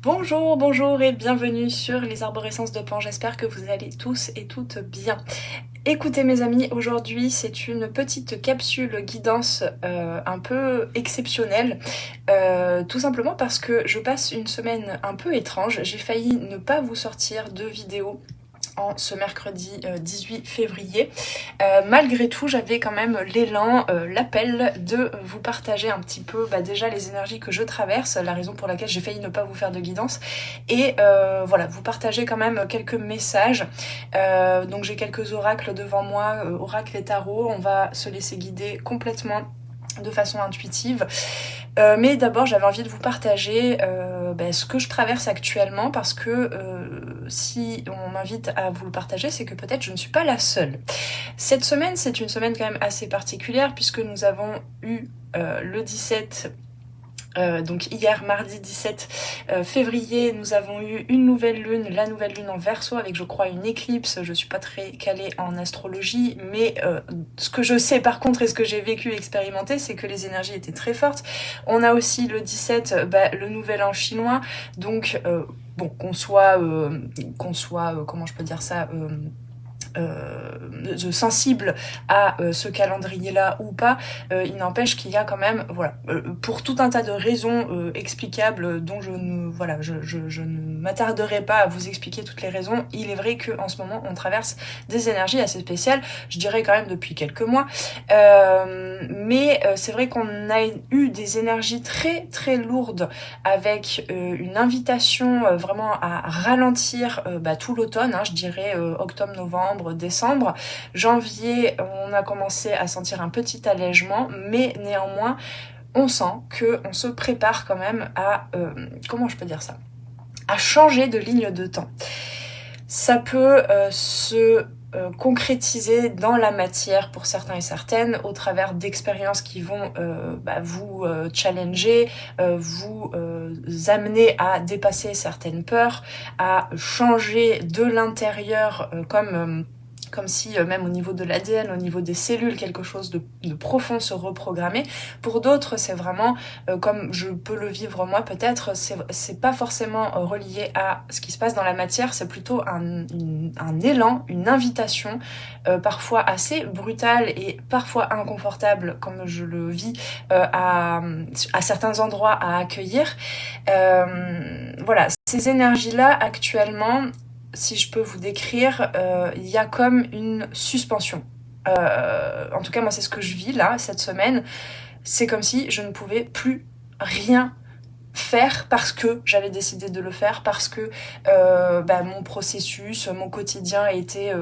Bonjour, bonjour et bienvenue sur les arborescences de Pan. J'espère que vous allez tous et toutes bien. Écoutez mes amis, aujourd'hui c'est une petite capsule guidance un peu exceptionnelle, tout simplement parce que je passe une semaine un peu étrange. J'ai failli ne pas vous sortir de vidéo en ce mercredi 18 février. Malgré tout, j'avais quand même l'élan, l'appel de vous partager un petit peu déjà les énergies que je traverse, la raison pour laquelle j'ai failli ne pas vous faire de guidance, et voilà, vous partager quand même quelques messages. Donc j'ai quelques oracles devant moi, oracles et tarot, on va se laisser guider complètement de façon intuitive. Mais d'abord j'avais envie de vous partager ce que je traverse actuellement, parce que si on m'invite à vous le partager, c'est que peut-être je ne suis pas la seule. Cette semaine, c'est une semaine quand même assez particulière, puisque nous avons eu le 17... donc hier mardi 17 février, nous avons eu une nouvelle lune, la nouvelle lune en Verseau, avec je crois une éclipse. Je suis pas très calée en astrologie, mais ce que je sais par contre et ce que j'ai vécu et expérimenté, c'est que les énergies étaient très fortes. On a aussi le 17 le nouvel an chinois, donc bon, qu'on soit comment je peux dire ça, sensible à ce calendrier-là ou pas, il n'empêche qu'il y a quand même, voilà, pour tout un tas de raisons explicables dont je ne m'attarderai pas à vous expliquer toutes les raisons. Il est vrai qu'en ce moment, on traverse des énergies assez spéciales, je dirais quand même depuis quelques mois, mais c'est vrai qu'on a eu des énergies très très lourdes, avec une invitation vraiment à ralentir tout l'automne, je dirais octobre, novembre, décembre. Janvier, on a commencé à sentir un petit allègement, mais néanmoins, on sent qu'on se prépare quand même à, comment je peux dire ça, à changer de ligne de temps. Ça peut se concrétiser dans la matière pour certains et certaines, au travers d'expériences qui vont vous challenger, vous amener à dépasser certaines peurs, à changer de l'intérieur, comme si même au niveau de l'ADN, au niveau des cellules, quelque chose de profond se reprogrammait. Pour d'autres, c'est vraiment, comme je peux le vivre moi peut-être, c'est pas forcément relié à ce qui se passe dans la matière, c'est plutôt un élan, une invitation, parfois assez brutale et parfois inconfortable, comme je le vis à certains endroits, à accueillir. Voilà, ces énergies-là actuellement, si je peux vous décrire, il y a comme une suspension. En tout cas, moi, c'est ce que je vis là, cette semaine. C'est comme si je ne pouvais plus rien faire parce que j'avais décidé de le faire, parce que mon processus, mon quotidien était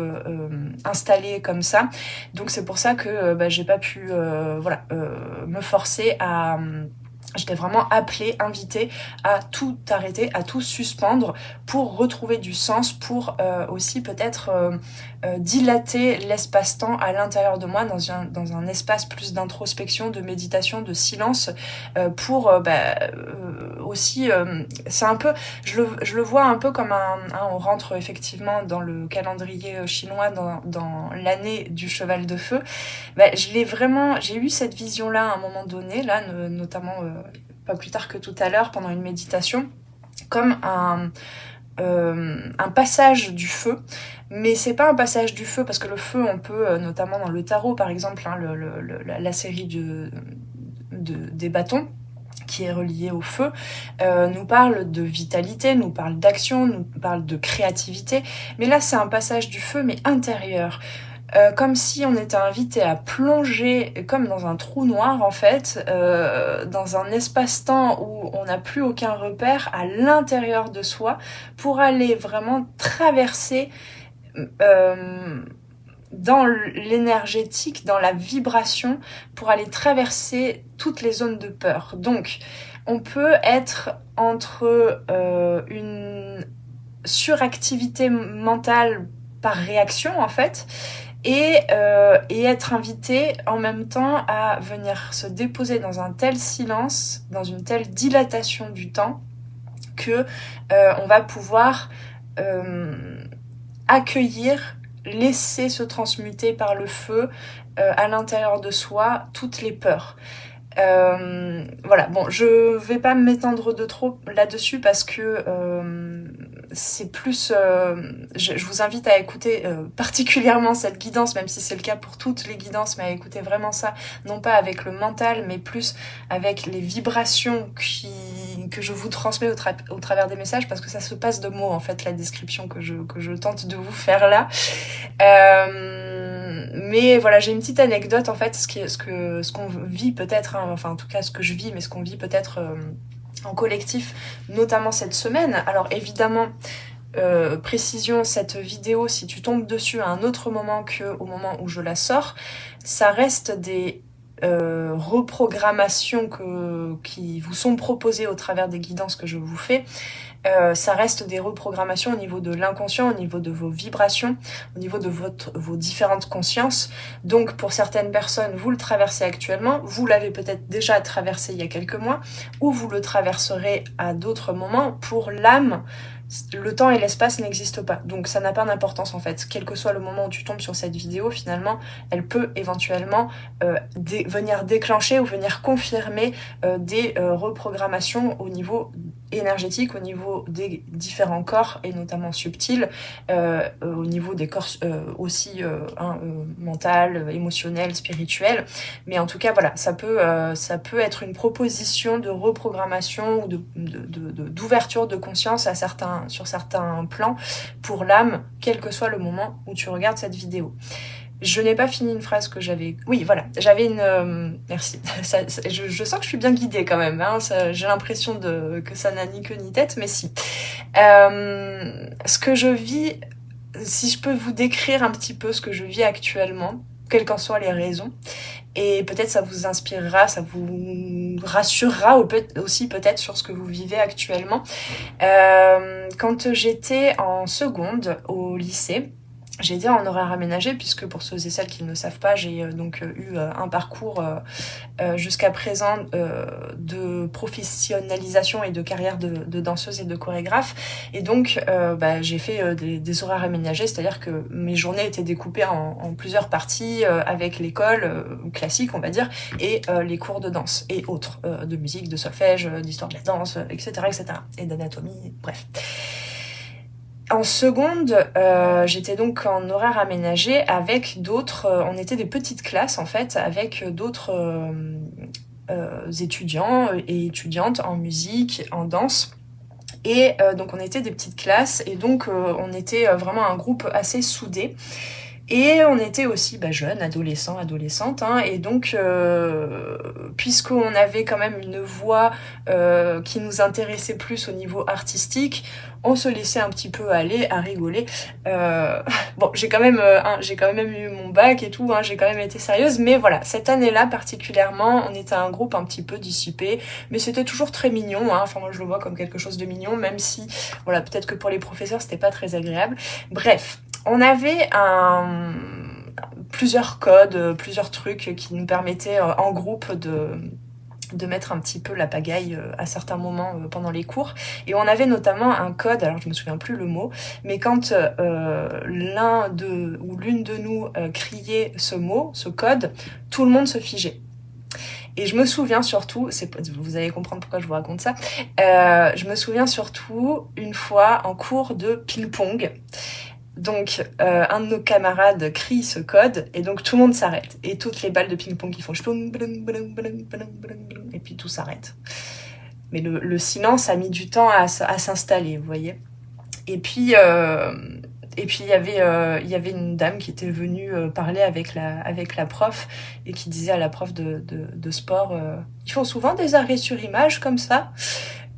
installé comme ça. Donc c'est pour ça que j'ai pas pu me forcer à... J'étais vraiment appelée, invitée à tout arrêter, à tout suspendre pour retrouver du sens, pour aussi peut-être dilater l'espace-temps à l'intérieur de moi dans un espace plus d'introspection, de méditation, de silence, pour aussi, c'est un peu, je le vois un peu comme on rentre effectivement dans le calendrier chinois, dans l'année du cheval de feu. J'ai eu cette vision-là à un moment donné, là, notamment pas plus tard que tout à l'heure, pendant une méditation, comme un passage du feu. Mais c'est pas un passage du feu, parce que le feu, on peut, notamment dans le tarot par exemple, la série des bâtons, qui est relié au feu, nous parle de vitalité, nous parle d'action, nous parle de créativité. Mais là, c'est un passage du feu, mais intérieur. Comme si on était invité à plonger comme dans un trou noir en fait, dans un espace-temps où on n'a plus aucun repère à l'intérieur de soi, pour aller vraiment traverser dans l'énergétique, dans la vibration, pour aller traverser toutes les zones de peur. Donc on peut être entre une suractivité mentale par réaction en fait, et être invité en même temps à venir se déposer dans un tel silence, dans une telle dilatation du temps, que on va pouvoir accueillir, laisser se transmuter par le feu à l'intérieur de soi toutes les peurs. Voilà, bon, je vais pas m'étendre de trop là-dessus parce que c'est plus... je vous invite à écouter particulièrement cette guidance, même si c'est le cas pour toutes les guidances, mais à écouter vraiment ça, non pas avec le mental, mais plus avec les vibrations que je vous transmets au travers des messages, parce que ça se passe de mots, en fait, la description que je tente de vous faire là. Mais voilà, j'ai une petite anecdote en fait, ce qu'on vit peut-être, hein, enfin en tout cas ce que je vis, mais ce qu'on vit peut-être en collectif, notamment cette semaine. Alors évidemment, précision, cette vidéo, si tu tombes dessus à un autre moment qu'au moment où je la sors, ça reste des reprogrammations qui vous sont proposées au travers des guidances que je vous fais. Ça reste des reprogrammations au niveau de l'inconscient, au niveau de vos vibrations, au niveau de vos différentes consciences. Donc pour certaines personnes, vous le traversez actuellement, vous l'avez peut-être déjà traversé il y a quelques mois, ou vous le traverserez à d'autres moments. Pour l'âme, le temps et l'espace n'existent pas. Donc ça n'a pas d'importance en fait. Quel que soit le moment où tu tombes sur cette vidéo, finalement, elle peut éventuellement venir déclencher ou venir confirmer des reprogrammations au niveau énergétique, au niveau des différents corps et notamment subtils, au niveau des corps aussi mental, émotionnel, spirituel. Mais en tout cas, voilà, ça peut être une proposition de reprogrammation ou d'ouverture de conscience sur certains plans pour l'âme, quel que soit le moment où tu regardes cette vidéo. Je n'ai pas fini une phrase que j'avais... Oui, voilà, j'avais une... Merci. Je sens que je suis bien guidée quand même. Hein. J'ai l'impression que ça n'a ni queue ni tête, mais si. Ce que je vis, si je peux vous décrire un petit peu ce que je vis actuellement, quelles qu'en soient les raisons, et peut-être ça vous inspirera, ça vous rassurera aussi peut-être sur ce que vous vivez actuellement. Quand j'étais en seconde au lycée, j'étais en horaire aménagé puisque pour ceux et celles qui ne le savent pas, j'ai donc eu un parcours jusqu'à présent de professionnalisation et de carrière de danseuse et de chorégraphe. Et donc j'ai fait des horaires aménagés, c'est-à-dire que mes journées étaient découpées en plusieurs parties avec l'école classique, on va dire, et les cours de danse et autres, de musique, de solfège, d'histoire de la danse, etc., etc., et d'anatomie, bref. En seconde, j'étais donc en horaire aménagé avec d'autres... on était des petites classes, en fait, avec d'autres étudiants et étudiantes en musique, en danse. Et donc, on était des petites classes. Et donc, on était vraiment un groupe assez soudé. Et on était aussi jeunes, adolescents, adolescentes, hein, et donc puisqu'on avait quand même une voix qui nous intéressait plus au niveau artistique, on se laissait un petit peu aller à rigoler. Bon, j'ai quand même eu mon bac et tout, hein, j'ai quand même été sérieuse, mais voilà, cette année-là particulièrement, on était un groupe un petit peu dissipé, mais c'était toujours très mignon, hein, enfin moi je le vois comme quelque chose de mignon, même si, voilà, peut-être que pour les professeurs c'était pas très agréable. Bref. On avait plusieurs codes, plusieurs trucs qui nous permettaient en groupe de mettre un petit peu la pagaille à certains moments pendant les cours. Et on avait notamment un code, alors je me souviens plus le mot, mais quand l'un ou l'une de nous criait ce mot, ce code, tout le monde se figeait. Et je me souviens surtout, vous allez comprendre pourquoi je vous raconte ça, je me souviens surtout une fois en cours de ping-pong. Donc, un de nos camarades crie ce code, et donc tout le monde s'arrête. Et toutes les balles de ping-pong qui font et puis tout s'arrête. Mais le silence a mis du temps à s'installer, vous voyez. Et puis il y avait une dame qui était venue parler avec la prof, et qui disait à la prof de sport, ils font souvent des arrêts sur image comme ça.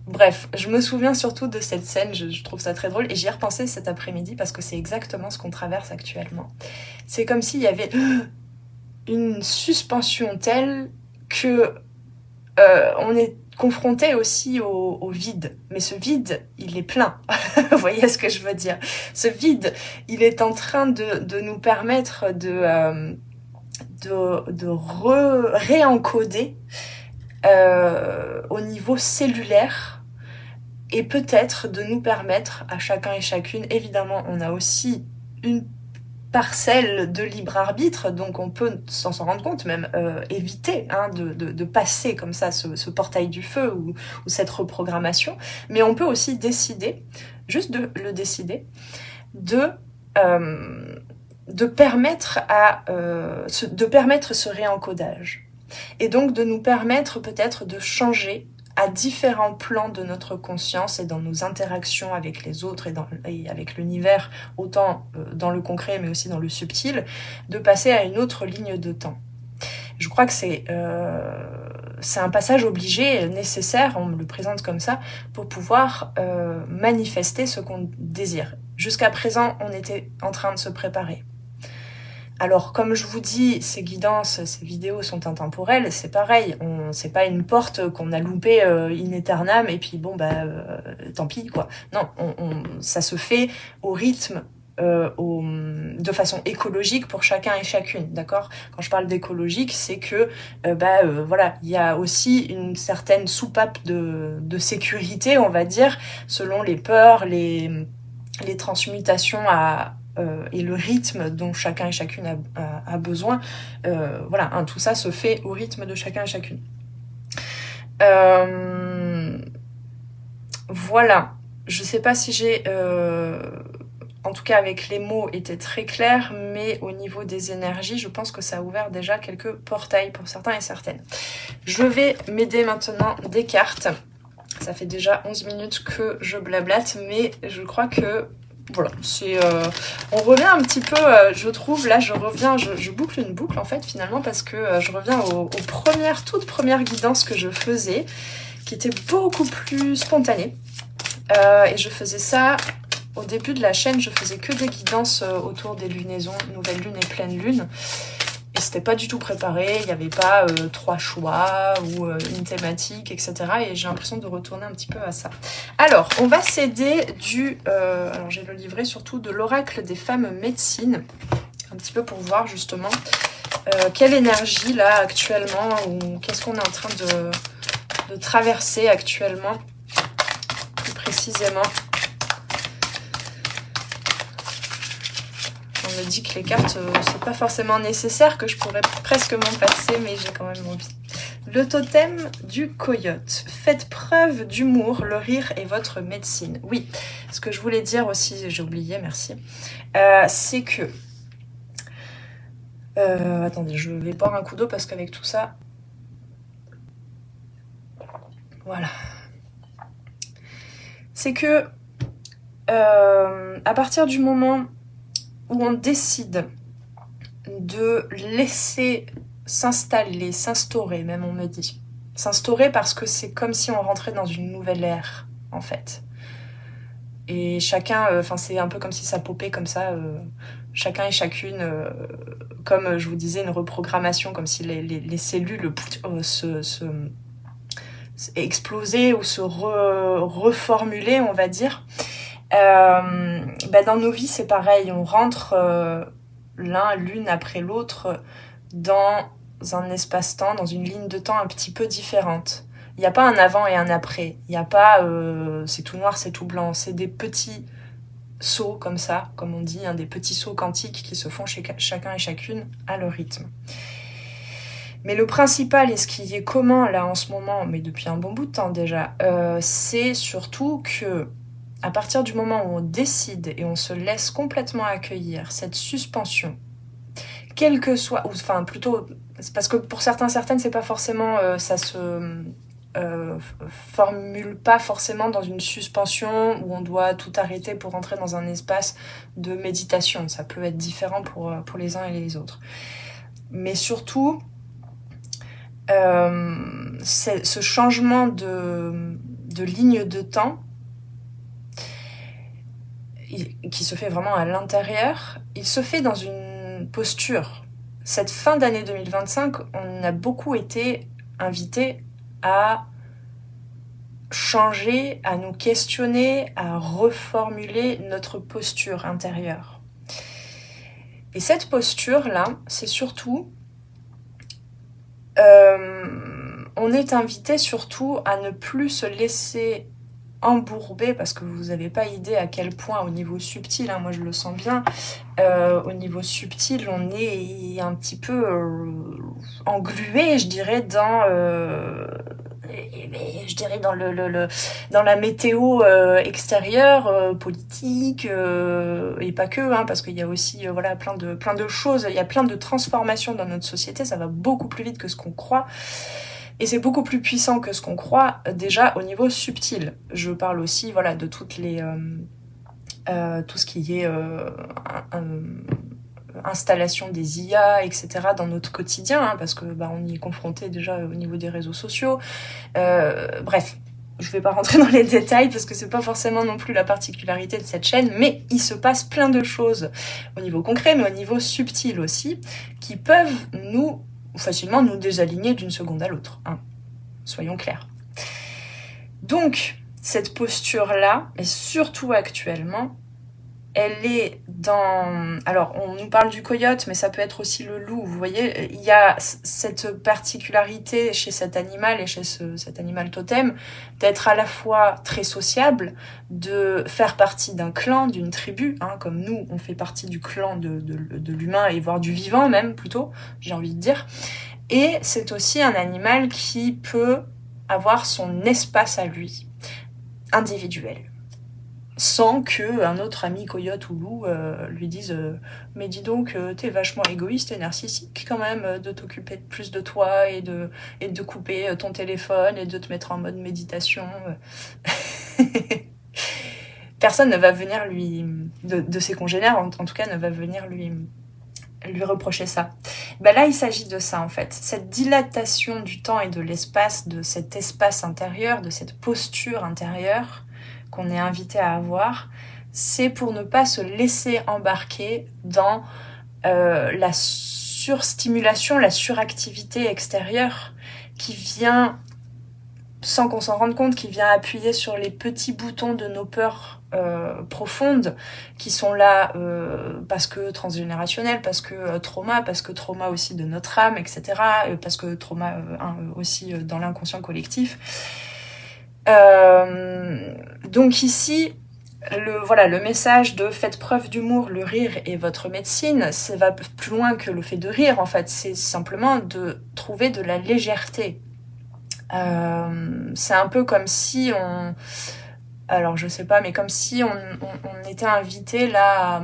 Bref, je me souviens surtout de cette scène, je trouve ça très drôle, et j'y ai repensé cet après-midi parce que c'est exactement ce qu'on traverse actuellement. C'est comme s'il y avait une suspension telle que on est confronté aussi au vide. Mais ce vide, il est plein. Vous voyez ce que je veux dire? Ce vide, il est en train de nous permettre de réencoder au niveau cellulaire, et peut-être de nous permettre à chacun et chacune, évidemment on a aussi une parcelle de libre arbitre, donc on peut, sans s'en rendre compte même, éviter de passer comme ça ce portail du feu ou cette reprogrammation, mais on peut aussi décider, juste de le décider, de permettre ce réencodage, et donc de nous permettre peut-être de changer à différents plans de notre conscience et dans nos interactions avec les autres et avec l'univers, autant dans le concret mais aussi dans le subtil, de passer à une autre ligne de temps. Je crois que c'est un passage obligé, nécessaire, on me le présente comme ça, pour pouvoir manifester ce qu'on désire. Jusqu'à présent, on était en train de se préparer. Alors, comme je vous dis, ces guidances, ces vidéos sont intemporelles, c'est pareil, c'est pas une porte qu'on a loupée in aeternam et puis bon, tant pis, quoi. Non, ça se fait au rythme, de façon écologique pour chacun et chacune, d'accord ? Quand je parle d'écologique, c'est que, voilà, il y a aussi une certaine soupape de sécurité, on va dire, selon les peurs, les transmutations et le rythme dont chacun et chacune a besoin. Voilà, tout ça se fait au rythme de chacun et chacune. Voilà, je sais pas si j'ai, en tout cas avec les mots, été très clair, mais au niveau des énergies, je pense que ça a ouvert déjà quelques portails pour certains et certaines. Je vais m'aider maintenant des cartes. Ça fait déjà 11 minutes que je blablate, mais je crois que voilà, on revient un petit peu, je trouve, là je boucle une boucle en fait finalement, parce que je reviens aux toutes premières guidances que je faisais, qui étaient beaucoup plus spontanées, et je faisais ça au début de la chaîne, je faisais que des guidances autour des lunaisons, nouvelle lune et pleine lune, et c'était pas du tout préparé, il n'y avait pas 3 choix ou une thématique, etc. Et j'ai l'impression de retourner un petit peu à ça. Alors, on va s'aider alors j'ai le livret surtout de l'oracle des femmes médecines, un petit peu pour voir justement quelle énergie là actuellement, ou qu'est-ce qu'on est en train de traverser actuellement, plus précisément. On me dit que les cartes, c'est pas forcément nécessaire, que je pourrais presque m'en passer, mais j'ai quand même envie. Le totem du coyote. Faites preuve d'humour, le rire est votre médecine. Oui, ce que je voulais dire aussi, j'ai oublié, merci, c'est que... attendez, je vais boire un coup d'eau parce qu'avec tout ça... Voilà. C'est que, à partir du moment où on décide de laisser s'installer, s'instaurer, même on me dit. S'instaurer parce que c'est comme si on rentrait dans une nouvelle ère, en fait. Et chacun, c'est un peu comme si ça popait comme ça, chacun et chacune, comme je vous disais, une reprogrammation, comme si les cellules se explosaient ou se reformulaient, on va dire. Dans nos vies, c'est pareil, on rentre l'une après l'autre dans un espace-temps, dans une ligne de temps un petit peu différente. Il n'y a pas un avant et un après. Il n'y a pas c'est tout noir, c'est tout blanc. C'est des petits sauts comme ça, comme on dit, des petits sauts quantiques qui se font chez chacun et chacune à leur rythme. Mais le principal et ce qui est commun là en ce moment, mais depuis un bon bout de temps déjà, c'est surtout que à partir du moment où on décide et on se laisse complètement accueillir cette suspension, quel que soit, plutôt, parce que pour certaines, c'est pas forcément, ça se formule pas forcément dans une suspension où on doit tout arrêter pour entrer dans un espace de méditation. Ça peut être différent pour les uns et les autres. Mais surtout, ce changement de ligne de temps, qui se fait vraiment à l'intérieur, il se fait dans une posture. Cette fin d'année 2025, on a beaucoup été invités à changer, à nous questionner, à reformuler notre posture intérieure. Et cette posture-là, c'est surtout... on est invité surtout à ne plus se laisser embourbé, parce que vous n'avez pas idée à quel point au niveau subtil, hein, moi je le sens bien, au niveau subtil on est un petit peu englué, je dirais, dans dans la météo extérieure, politique, et pas que, hein, parce qu'il y a aussi voilà, plein de choses, il y a plein de transformations dans notre société, ça va beaucoup plus vite que ce qu'on croit. Et c'est beaucoup plus puissant que ce qu'on croit, déjà au niveau subtil. Je parle aussi voilà, de toutes les, tout ce qui est installation des IA, etc. dans notre quotidien, hein, parce que bah, on y est confronté déjà au niveau des réseaux sociaux. Bref, je vais pas rentrer dans les détails parce que c'est pas forcément non plus la particularité de cette chaîne, mais il se passe plein de choses au niveau concret, mais au niveau subtil aussi, qui peuvent facilement nous désaligner d'une seconde à l'autre, hein. Soyons clairs. Donc, cette posture-là, et surtout actuellement, elle est dans... Alors, on nous parle du coyote, mais ça peut être aussi le loup. Vous voyez, il y a cette particularité chez cet animal et chez cet animal totem d'être à la fois très sociable, de faire partie d'un clan, d'une tribu, hein, comme nous, on fait partie du clan de l'humain, et voire du vivant même, plutôt, j'ai envie de dire. Et c'est aussi un animal qui peut avoir son espace à lui, individuel, sans que un autre ami coyote ou loup lui dise mais dis donc, t'es vachement égoïste et narcissique quand même de t'occuper plus de toi et de couper ton téléphone et de te mettre en mode méditation. Personne ne va venir de ses congénères en tout cas, ne va venir lui reprocher ça. Ben là, il s'agit de ça en fait. Cette dilatation du temps et de l'espace, de cet espace intérieur, de cette posture intérieure qu'on est invité à avoir, c'est pour ne pas se laisser embarquer dans la surstimulation, la suractivité extérieure qui vient, sans qu'on s'en rende compte, qui vient appuyer sur les petits boutons de nos peurs profondes qui sont là parce que transgénérationnel, parce que trauma aussi de notre âme, etc. Parce que trauma aussi dans l'inconscient collectif. Donc ici, le message de faites preuve d'humour, le rire est votre médecine, ça va plus loin que le fait de rire en fait, c'est simplement de trouver de la légèreté. C'est un peu comme si alors je sais pas, mais comme si on était invité là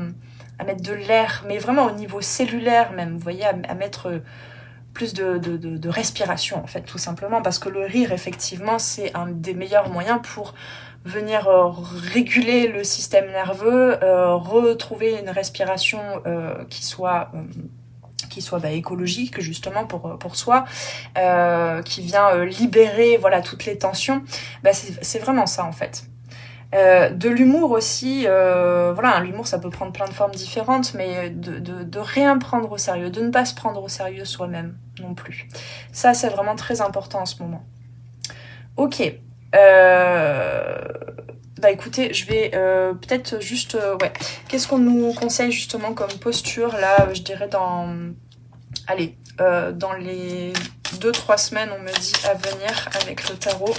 à mettre de l'air, mais vraiment au niveau cellulaire même, vous voyez, à mettre plus de respiration en fait, tout simplement, parce que le rire effectivement c'est un des meilleurs moyens pour venir réguler le système nerveux, retrouver une respiration qui soit écologique justement pour soi, qui vient libérer voilà toutes les tensions. C'est vraiment ça en fait. De l'humour aussi, l'humour ça peut prendre plein de formes différentes, mais de rien prendre au sérieux, de ne pas se prendre au sérieux soi-même non plus. Ça c'est vraiment très important en ce moment. Ok. Écoutez, je vais peut-être juste... Qu'est-ce qu'on nous conseille justement comme posture là, je dirais dans... Allez, dans les 2-3 semaines, on me dit à venir avec le tarot.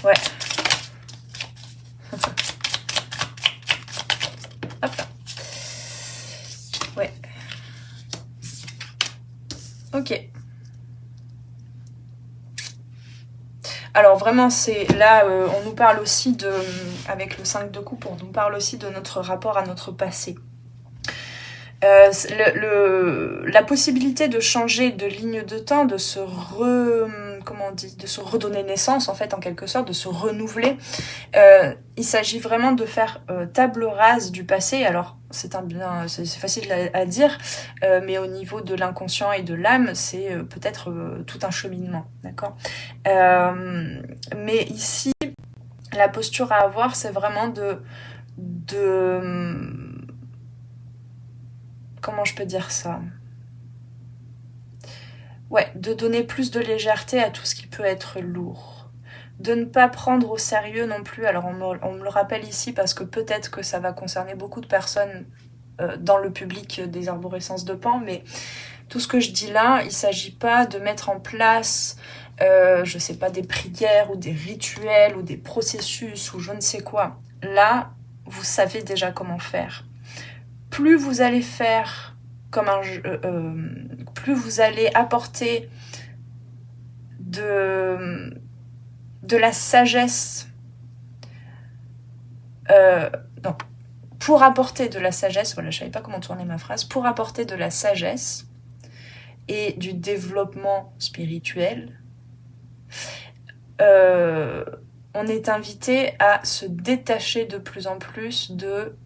Ouais. Hop là. Ouais. Ok. Alors vraiment, c'est là, on nous parle aussi avec le 5 de coupe, on nous parle aussi de notre rapport à notre passé. La possibilité de changer de ligne de temps, de se redonner naissance en fait en quelque sorte, de se renouveler. Il s'agit vraiment de faire table rase du passé. Alors c'est facile à dire, mais au niveau de l'inconscient et de l'âme, c'est peut-être tout un cheminement, d'accord. Mais ici, la posture à avoir, c'est vraiment comment je peux dire ça ? Ouais, de donner plus de légèreté à tout ce qui peut être lourd. De ne pas prendre au sérieux non plus. Alors on me le rappelle ici parce que peut-être que ça va concerner beaucoup de personnes dans le public des arborescences de Pan, mais tout ce que je dis là, il ne s'agit pas de mettre en place je sais pas, des prières ou des rituels ou des processus ou je ne sais quoi. Là, vous savez déjà comment faire. Plus vous allez faire comme plus vous allez apporter de la sagesse, non, pour apporter de la sagesse, voilà, je savais pas comment tourner ma phrase, pour apporter de la sagesse et du développement spirituel, on est invité à se détacher de plus en plus de...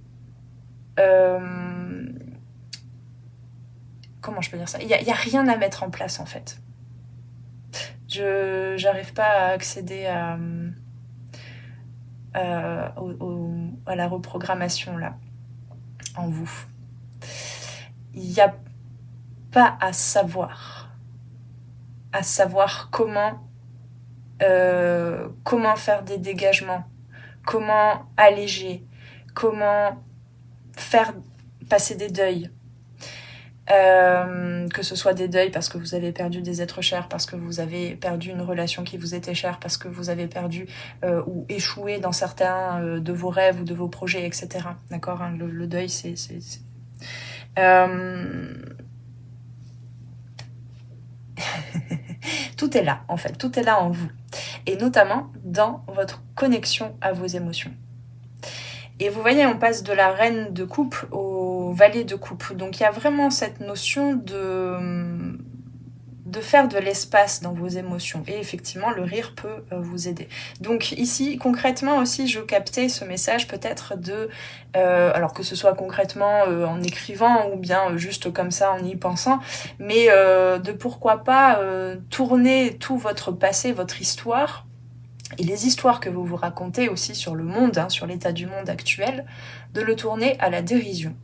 comment je peux dire ça ? Il y a rien à mettre en place en fait. J'arrive pas à accéder à la reprogrammation là, en vous. Il n'y a pas à savoir comment faire des dégagements, comment alléger, comment faire passer des deuils. Que ce soit des deuils parce que vous avez perdu des êtres chers, parce que vous avez perdu une relation qui vous était chère, parce que vous avez perdu ou échoué dans certains de vos rêves ou de vos projets, etc. D'accord, hein, le deuil, c'est... Tout est là, en fait. Tout est là en vous. Et notamment dans votre connexion à vos émotions. Et vous voyez, on passe de la reine de coupe au valet de coupe. Donc il y a vraiment cette notion de faire de l'espace dans vos émotions. Et effectivement, le rire peut vous aider. Donc ici, concrètement aussi, je captais ce message peut-être de... alors que ce soit concrètement en écrivant ou bien juste comme ça en y pensant, mais de pourquoi pas tourner tout votre passé, votre histoire, et les histoires que vous vous racontez aussi sur le monde, hein, sur l'état du monde actuel, de le tourner à la dérision.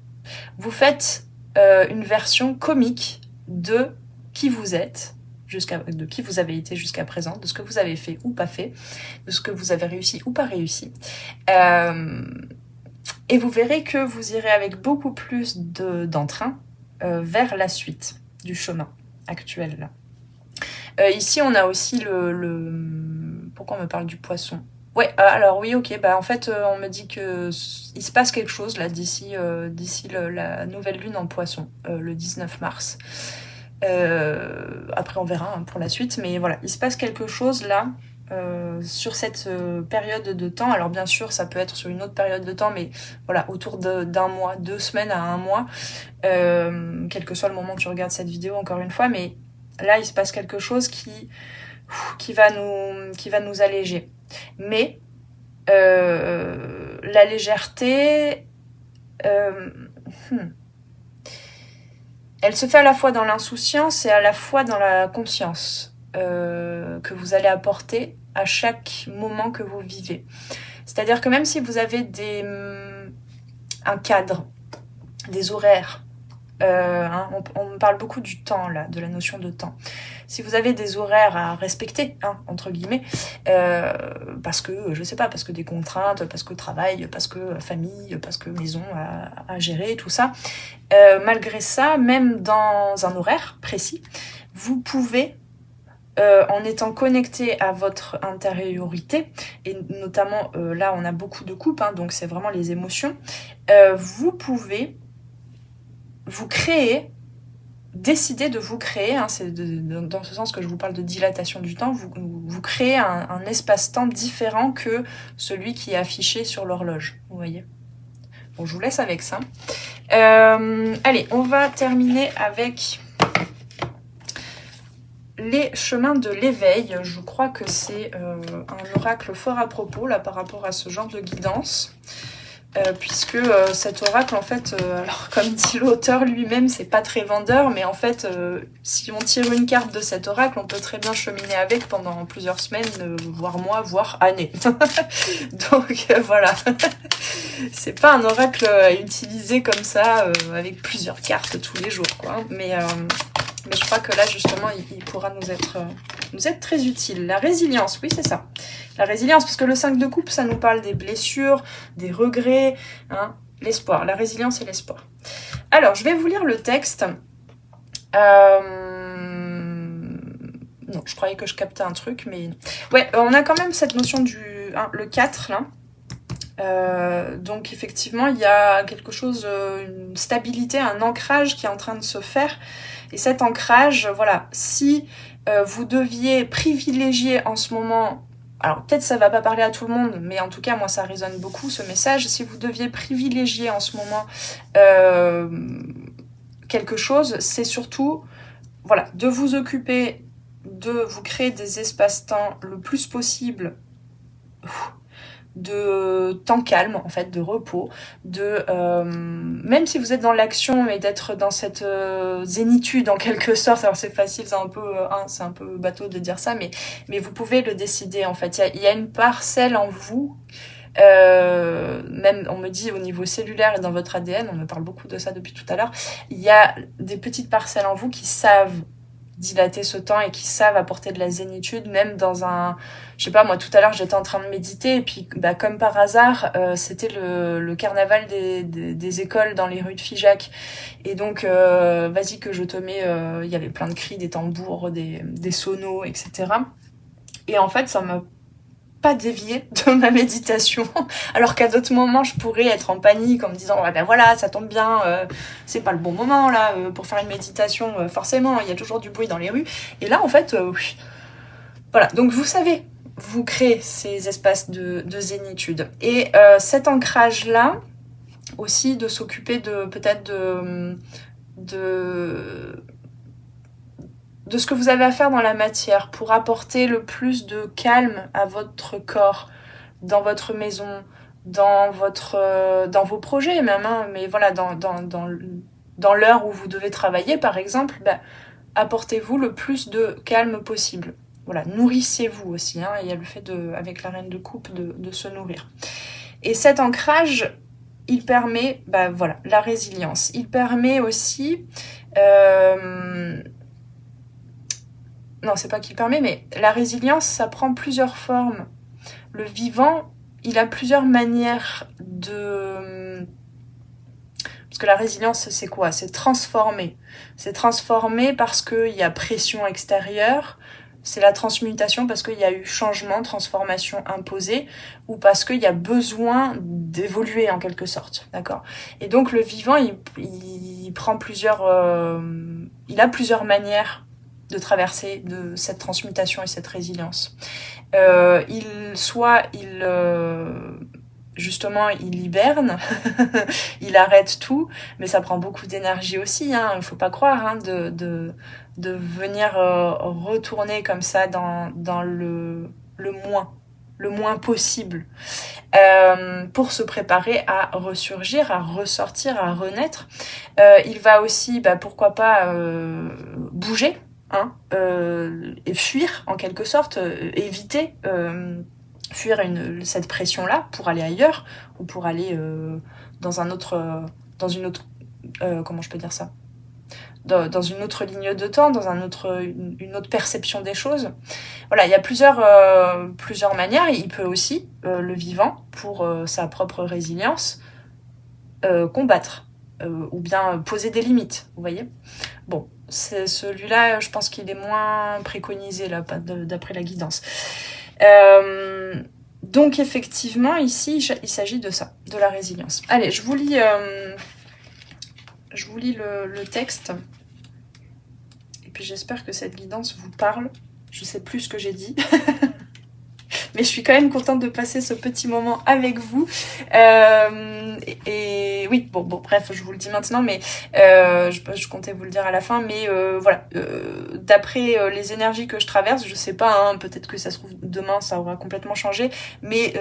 Vous faites une version comique de qui vous êtes, de qui vous avez été jusqu'à présent, de ce que vous avez fait ou pas fait, de ce que vous avez réussi ou pas réussi. Et vous verrez que vous irez avec beaucoup plus d'entrain vers la suite du chemin actuel. Là. Ici, on a aussi Pourquoi on me parle du poisson ? Ouais, alors oui, ok, bah en fait, on me dit que il se passe quelque chose là d'ici la nouvelle lune en poisson, le 19 mars. Après, on verra hein, pour la suite, mais voilà, il se passe quelque chose là, sur cette période de temps. Alors bien sûr, ça peut être sur une autre période de temps, mais voilà, autour d'un mois, 2 semaines à 1 mois, quel que soit le moment où tu regardes cette vidéo, encore une fois, mais là, il se passe quelque chose qui va nous alléger. Mais la légèreté, elle se fait à la fois dans l'insouciance et à la fois dans la conscience que vous allez apporter à chaque moment que vous vivez. C'est-à-dire que même si vous avez un cadre, des horaires, on parle beaucoup du temps là, de la notion de temps. Si vous avez des horaires à respecter, hein, entre guillemets, parce que, je sais pas, parce que des contraintes, parce que travail, parce que famille, parce que maison à gérer, tout ça, malgré ça, même dans un horaire précis, vous pouvez, en étant connecté à votre intériorité, et notamment, là on a beaucoup de coupes, hein, donc c'est vraiment les émotions, vous pouvez vous créer, décider de vous créer, hein, c'est dans ce sens que je vous parle de dilatation du temps, vous créez un espace-temps différent que celui qui est affiché sur l'horloge, vous voyez. Bon, je vous laisse avec ça. Allez, on va terminer avec les chemins de l'éveil. Je crois que c'est un oracle fort à propos là par rapport à ce genre de guidance. Puisque cet oracle, en fait, alors comme dit l'auteur lui-même, c'est pas très vendeur, mais en fait, si on tire une carte de cet oracle, on peut très bien cheminer avec pendant plusieurs semaines, voire mois, voire années. Donc voilà, c'est pas un oracle à utiliser comme ça, avec plusieurs cartes tous les jours, quoi. Mais je crois que là, justement, il pourra nous être très utile. La résilience, oui, c'est ça. La résilience, parce que le 5 de coupe, ça nous parle des blessures, des regrets, hein, l'espoir. La résilience et l'espoir. Alors, je vais vous lire le texte. Non, je croyais que je captais un truc, mais... Ouais, on a quand même cette notion du... le 4, là. Donc effectivement il y a quelque chose, une stabilité, un ancrage qui est en train de se faire, et cet ancrage, voilà, si vous deviez privilégier en ce moment, alors peut-être ça va pas parler à tout le monde, mais en tout cas moi ça résonne beaucoup ce message, si vous deviez privilégier en ce moment quelque chose, c'est surtout, voilà, de vous occuper, de vous créer des espaces-temps le plus possible de temps calme, en fait, de repos, de même si vous êtes dans l'action, mais d'être dans cette zénitude en quelque sorte. Alors c'est facile, c'est un peu bateau de dire ça, mais vous pouvez le décider en fait. Il y a une parcelle en vous. Même on me dit au niveau cellulaire et dans votre ADN, on me parle beaucoup de ça depuis tout à l'heure, il y a des petites parcelles en vous qui savent dilater ce temps et qui savent apporter de la zénitude, même dans un... Je sais pas, moi tout à l'heure j'étais en train de méditer et puis bah, comme par hasard, c'était le carnaval des écoles dans les rues de Figeac. Et donc, vas-y que je te mets... Il y avait plein de cris, des tambours, des sonos, etc. Et en fait, ça m'a pas dévié de ma méditation, alors qu'à d'autres moments je pourrais être en panique en me disant ouais ben voilà ça tombe bien, c'est pas le bon moment là pour faire une méditation, forcément il y a toujours du bruit dans les rues, et là en fait voilà, donc vous savez, vous créez ces espaces de zénitude, et cet ancrage là aussi, de s'occuper de peut-être de ce que vous avez à faire dans la matière pour apporter le plus de calme à votre corps, dans votre maison, dans vos projets même, hein, mais voilà, dans l'heure où vous devez travailler par exemple, bah, apportez-vous le plus de calme possible. Voilà, nourrissez-vous aussi, hein, il y a le fait avec la reine de coupe de se nourrir. Et cet ancrage, il permet, bah voilà, la résilience. Il permet aussi non, c'est pas qu'il permet, mais la résilience, ça prend plusieurs formes. Le vivant, il a plusieurs manières de... Parce que la résilience, c'est quoi? C'est transformer. C'est transformer parce qu'il y a pression extérieure. C'est la transmutation parce qu'il y a eu changement, transformation imposée, ou parce qu'il y a besoin d'évoluer en quelque sorte, d'accord? Et donc le vivant, il prend il a plusieurs manières de traverser de cette transmutation et cette résilience. Justement, il hiberne, il arrête tout, mais ça prend beaucoup d'énergie aussi, hein, il faut pas croire, hein, de venir retourner comme ça dans le moins possible, pour se préparer à ressurgir, à ressortir, à renaître. Il va aussi, bah, pourquoi pas, bouger, hein, et fuir en quelque sorte, éviter, fuir cette pression-là pour aller ailleurs, ou pour aller dans une autre, comment je peux dire ça, dans une autre ligne de temps, dans une autre perception des choses. Voilà, il y a plusieurs manières. Il peut aussi, le vivant, pour sa propre résilience, combattre, ou bien poser des limites, vous voyez. Bon, c'est celui-là, je pense qu'il est moins préconisé là, d'après la guidance. Donc effectivement, ici, il s'agit de ça, de la résilience. Allez, je vous lis le texte. Et puis j'espère que cette guidance vous parle. Je sais plus ce que j'ai dit. Mais je suis quand même contente de passer ce petit moment avec vous. Et oui, bon, bref, je vous le dis maintenant, mais je comptais vous le dire à la fin. Mais voilà, d'après les énergies que je traverse, je sais pas, hein, peut-être que ça se trouve demain, ça aura complètement changé. Mais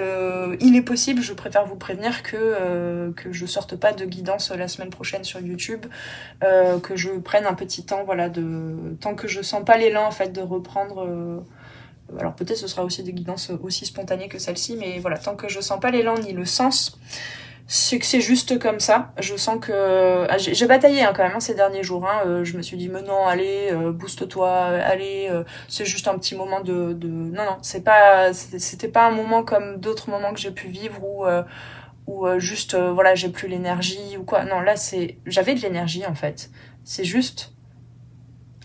il est possible, je préfère vous prévenir que je sorte pas de guidance la semaine prochaine sur YouTube, que je prenne un petit temps, voilà, tant que je sens pas l'élan en fait de reprendre. Alors peut-être ce sera aussi des guidances aussi spontanées que celle-ci, mais voilà, tant que je sens pas l'élan ni le sens, c'est que c'est juste comme ça. Je sens que... j'ai bataillé, hein, quand même, hein, ces derniers jours. Hein. Je me suis dit, mais non, allez, booste-toi, allez, c'est juste un petit moment de... Non, c'était pas un moment comme d'autres moments que j'ai pu vivre où juste, voilà, j'ai plus l'énergie ou quoi. Non, là, j'avais de l'énergie, en fait. C'est juste,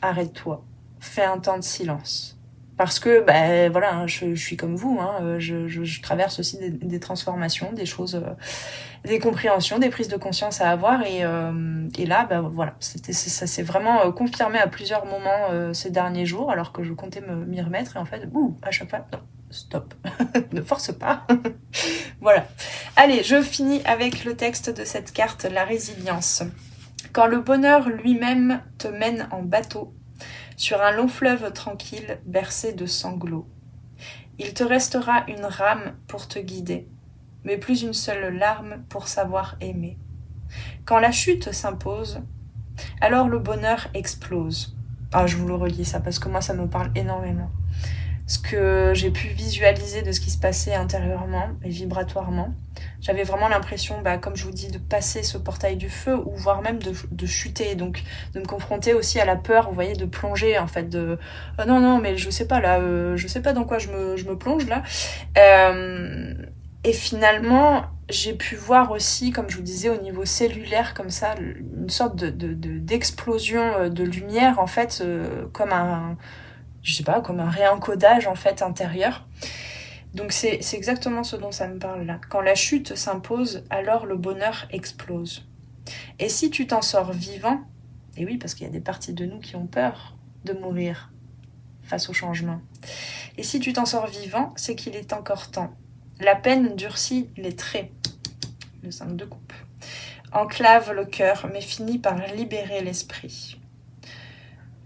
arrête-toi, fais un temps de silence. Parce que, voilà, hein, je suis comme vous, hein, je traverse aussi des transformations, des choses, des compréhensions, des prises de conscience à avoir. Et là, voilà, ça s'est vraiment confirmé à plusieurs moments ces derniers jours, alors que je comptais m'y remettre. Et en fait, à chaque fois, non, stop, ne force pas. Voilà. Allez, je finis avec le texte de cette carte, la résilience. Quand le bonheur lui-même te mène en bateau, sur un long fleuve tranquille, bercé de sanglots. Il te restera une rame pour te guider, mais plus une seule larme pour savoir aimer. Quand la chute s'impose, alors le bonheur explose. Ah, je vous le relis ça parce que moi ça me parle énormément. Ce que j'ai pu visualiser de ce qui se passait intérieurement et vibratoirement. J'avais vraiment l'impression, comme je vous dis, de passer ce portail du feu ou voire même de chuter, donc de me confronter aussi à la peur, vous voyez, de plonger en fait, non mais je sais pas là, je sais pas dans quoi je me plonge là. Et finalement, j'ai pu voir aussi, comme je vous disais, au niveau cellulaire comme ça, une sorte d'explosion de lumière en fait, comme comme un réencodage en fait intérieur. Donc c'est exactement ce dont ça me parle là. Quand la chute s'impose, alors le bonheur explose. Et si tu t'en sors vivant, et oui, parce qu'il y a des parties de nous qui ont peur de mourir face au changement. Et si tu t'en sors vivant, c'est qu'il est encore temps. La peine durcit les traits, le 5 de coupe, enclave le cœur, mais finit par libérer l'esprit.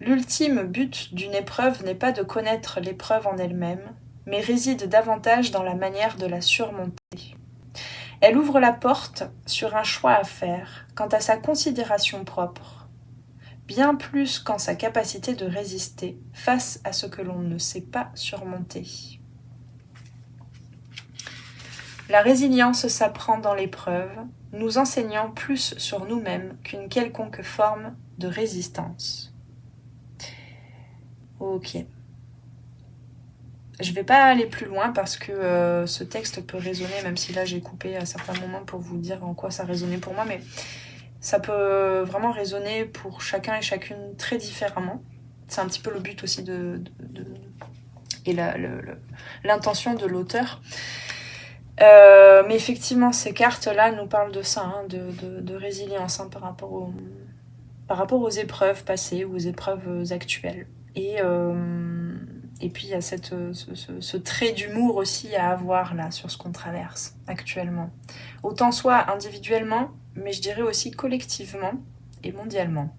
L'ultime but d'une épreuve n'est pas de connaître l'épreuve en elle-même, mais réside davantage dans la manière de la surmonter. Elle ouvre la porte sur un choix à faire quant à sa considération propre, bien plus qu'en sa capacité de résister face à ce que l'on ne sait pas surmonter. La résilience s'apprend dans l'épreuve, nous enseignant plus sur nous-mêmes qu'une quelconque forme de résistance. Ok. Je vais pas aller plus loin parce que ce texte peut résonner, même si là j'ai coupé à certains moments pour vous dire en quoi ça résonnait pour moi, mais ça peut vraiment résonner pour chacun et chacune très différemment. C'est un petit peu le but aussi et l'intention de l'auteur. Mais effectivement, ces cartes-là nous parlent de ça, hein, de résilience hein, par rapport aux épreuves passées ou aux épreuves actuelles. Et puis il y a ce trait d'humour aussi à avoir là sur ce qu'on traverse actuellement. Autant soit individuellement, mais je dirais aussi collectivement et mondialement,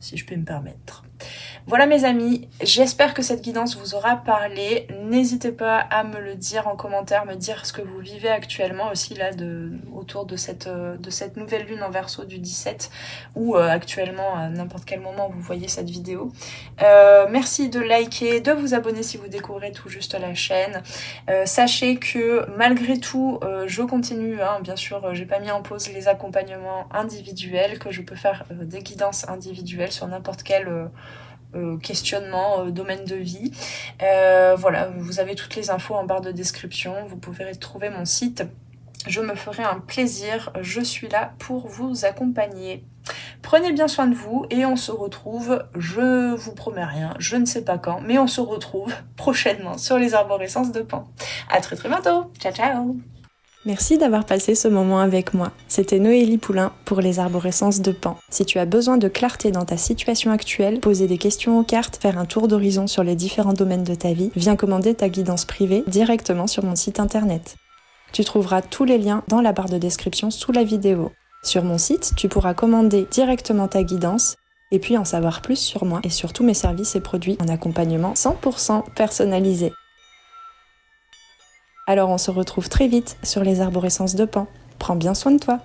si je peux me permettre. Voilà mes amis, j'espère que cette guidance vous aura parlé. N'hésitez pas à me le dire en commentaire, me dire ce que vous vivez actuellement aussi là autour de cette nouvelle lune en Verseau du 17 ou actuellement à n'importe quel moment vous voyez cette vidéo. Merci de liker, de vous abonner si vous découvrez tout juste la chaîne. Sachez que malgré tout, je continue, hein, bien sûr, j'ai pas mis en pause les accompagnements individuels, que je peux faire des guidances individuelles sur n'importe quel questionnement, domaine de vie. Voilà, vous avez toutes les infos en barre de description, vous pouvez retrouver mon site. Je me ferai un plaisir, je suis là pour vous accompagner. Prenez bien soin de vous et on se retrouve, je vous promets rien, je ne sais pas quand, mais on se retrouve prochainement sur les arborescences de Pan. À très très bientôt, ciao ciao. Merci d'avoir passé ce moment avec moi. C'était Noélie Poulain pour les arborescences de Pan. Si tu as besoin de clarté dans ta situation actuelle, poser des questions aux cartes, faire un tour d'horizon sur les différents domaines de ta vie, viens commander ta guidance privée directement sur mon site internet. Tu trouveras tous les liens dans la barre de description sous la vidéo. Sur mon site, tu pourras commander directement ta guidance et puis en savoir plus sur moi et sur tous mes services et produits en accompagnement 100% personnalisé. Alors on se retrouve très vite sur les arborescences de Pan. Prends bien soin de toi.